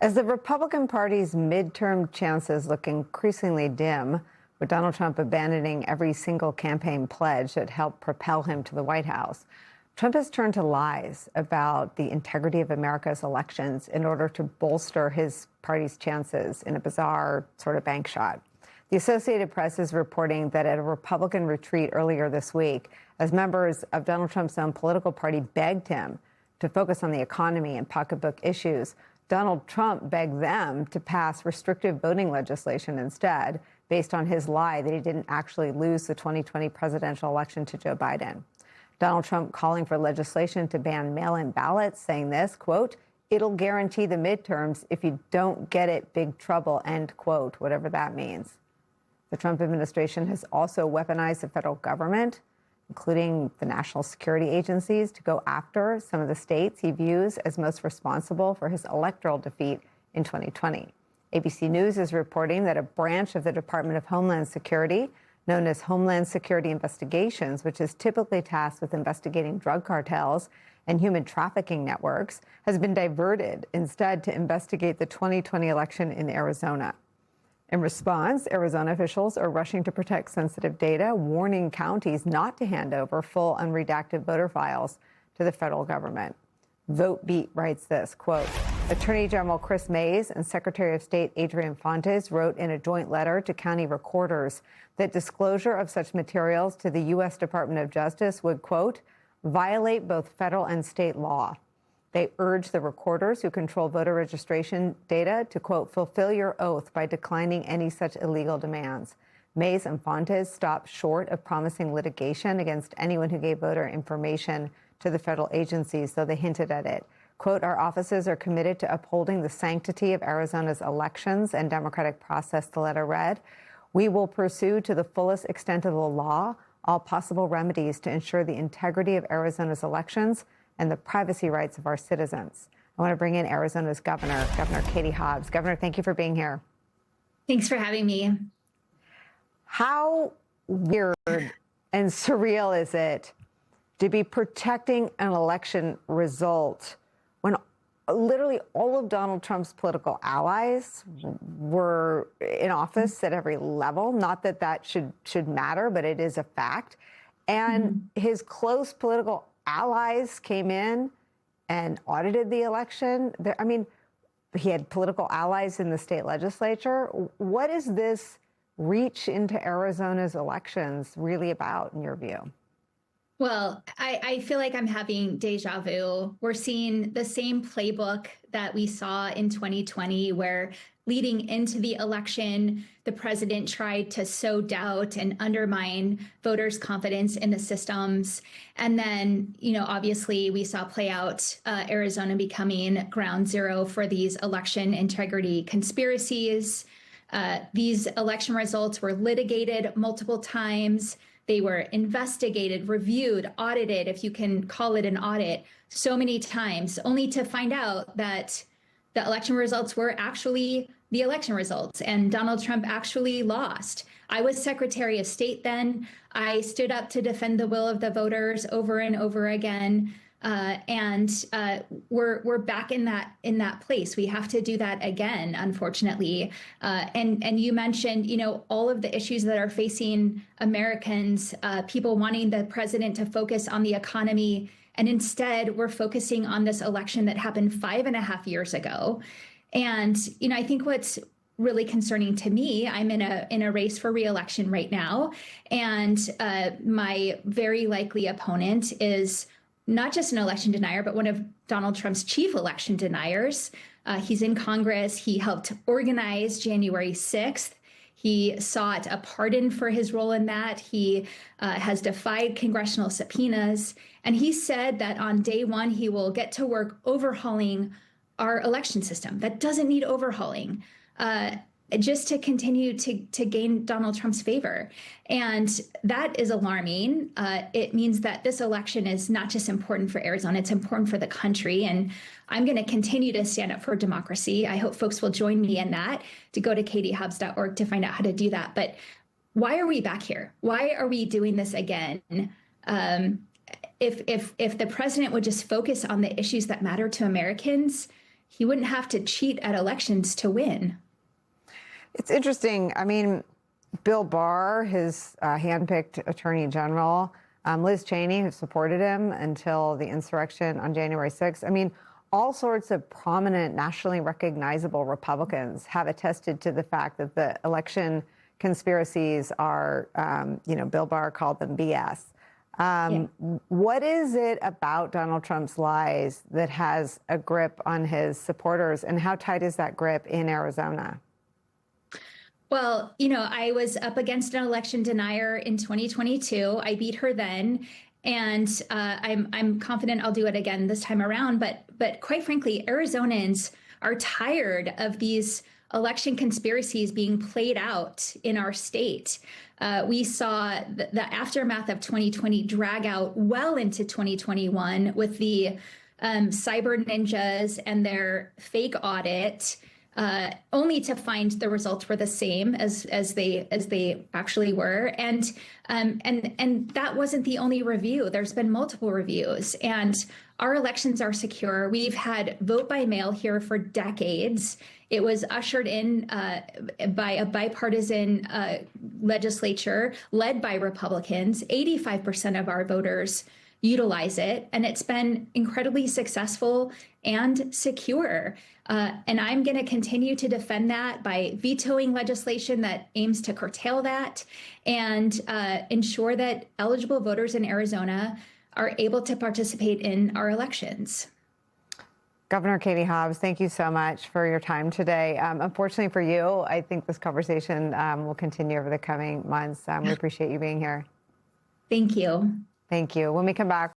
As the Republican Party's midterm chances look increasingly dim, with Donald Trump abandoning every single campaign pledge that helped propel him to the White House, Trump has turned to lies about the integrity of America's elections in order to bolster his party's chances in a bizarre sort of bank shot. The Associated Press is reporting that at a Republican retreat earlier this week, as members of Donald Trump's own political party begged him to focus on the economy and pocketbook issues, Donald Trump begged them to pass restrictive voting legislation instead, based on his lie that he didn't actually lose the 2020 presidential election to Joe Biden. Donald Trump calling for legislation to ban mail-in ballots, saying this, quote, "It'll guarantee the midterms. If you don't get it, big trouble," end quote, whatever that means. The Trump administration has also weaponized the federal government, including the national security agencies, to go after some of the states he views as most responsible for his electoral defeat in 2020. ABC News is reporting that a branch of the Department of Homeland Security, known as Homeland Security Investigations, which is typically tasked with investigating drug cartels and human trafficking networks, has been diverted instead to investigate the 2020 election in Arizona. In response, Arizona officials are rushing to protect sensitive data, warning counties not to hand over full unredacted voter files to the federal government. VoteBeat writes this, quote, Attorney General Chris Mays and Secretary of State Adrian Fontes wrote in a joint letter to county recorders that disclosure of such materials to the U.S. Department of Justice would, quote, violate both federal and state law. They urge the recorders who control voter registration data to, quote, fulfill your oath by declining any such illegal demands. Mays and Fontes stopped short of promising litigation against anyone who gave voter information to the federal agencies, though they hinted at it. Quote, our offices are committed to upholding the sanctity of Arizona's elections and democratic process, the letter read. We will pursue to the fullest extent of the law all possible remedies to ensure the integrity of Arizona's elections and the privacy rights of our citizens. I want to bring in Arizona's Governor Katie Hobbs. Governor, thank you for being here. Thanks for having me. How weird and surreal is it to be protecting an election result when literally all of Donald Trump's political allies were in office at every level? Not that that should matter, but it is a fact. And his close political allies came in and audited the election. I mean, he had political allies in the state legislature. What is this reach into Arizona's elections really about, in your view? Well, I feel like I'm having deja vu. We're seeing the same playbook that we saw in 2020, where leading into the election, the president tried to sow doubt and undermine voters' confidence in the systems. And then, obviously we saw play out Arizona becoming ground zero for these election integrity conspiracies. These election results were litigated multiple times. They were investigated, reviewed, audited, if you can call it an audit, so many times, only to find out that the election results were actually the election results, and Donald Trump actually lost. I was Secretary of State then. I stood up to defend the will of the voters over and over again. We're back in that place. We have to do that again, unfortunately. And you mentioned, all of the issues that are facing Americans, people wanting the president to focus on the economy. And instead, we're focusing on this election that happened 5.5 years ago. And, I think what's really concerning to me, I'm in a race for re-election right now. And my very likely opponent is not just an election denier, but one of Donald Trump's chief election deniers. He's in Congress. He helped organize January 6th. He sought a pardon for his role in that. He has defied congressional subpoenas. And he said that on day one, he will get to work overhauling our election system that doesn't need overhauling, just to continue to gain Donald Trump's favor. And that is alarming. It means that this election is not just important for Arizona, it's important for the country. And I'm going to continue to stand up for democracy. I hope folks will join me in that, to go to katiehobbs.org to find out how to do that. But why are we back here? Why are we doing this again? If the president would just focus on the issues that matter to Americans, he wouldn't have to cheat at elections to win. It's interesting. I mean, Bill Barr, his handpicked attorney general, Liz Cheney, who supported him until the insurrection on January 6th. I mean, all sorts of prominent, nationally recognizable Republicans have attested to the fact that the election conspiracies are, Bill Barr called them BS. What is it about Donald Trump's lies that has a grip on his supporters, and how tight is that grip in Arizona? Well, I was up against an election denier in 2022. I beat her then, and I'm confident I'll do it again this time around. But quite frankly, Arizonans are tired of these election conspiracies being played out in our state. We saw the aftermath of 2020 drag out well into 2021 with the cyber ninjas and their fake audit. Only to find the results were the same as they actually were, and that wasn't the only review. There's been multiple reviews, and our elections are secure. We've had vote by mail here for decades. It was ushered in by a bipartisan legislature led by Republicans. 85% of our voters utilize it, and it's been incredibly successful and secure. And I'm going to continue to defend that by vetoing legislation that aims to curtail that and ensure that eligible voters in Arizona are able to participate in our elections. Governor Katie Hobbs, thank you so much for your time today. Unfortunately for you, I think this conversation will continue over the coming months. We appreciate you being here. Thank you. Thank you. When we come back,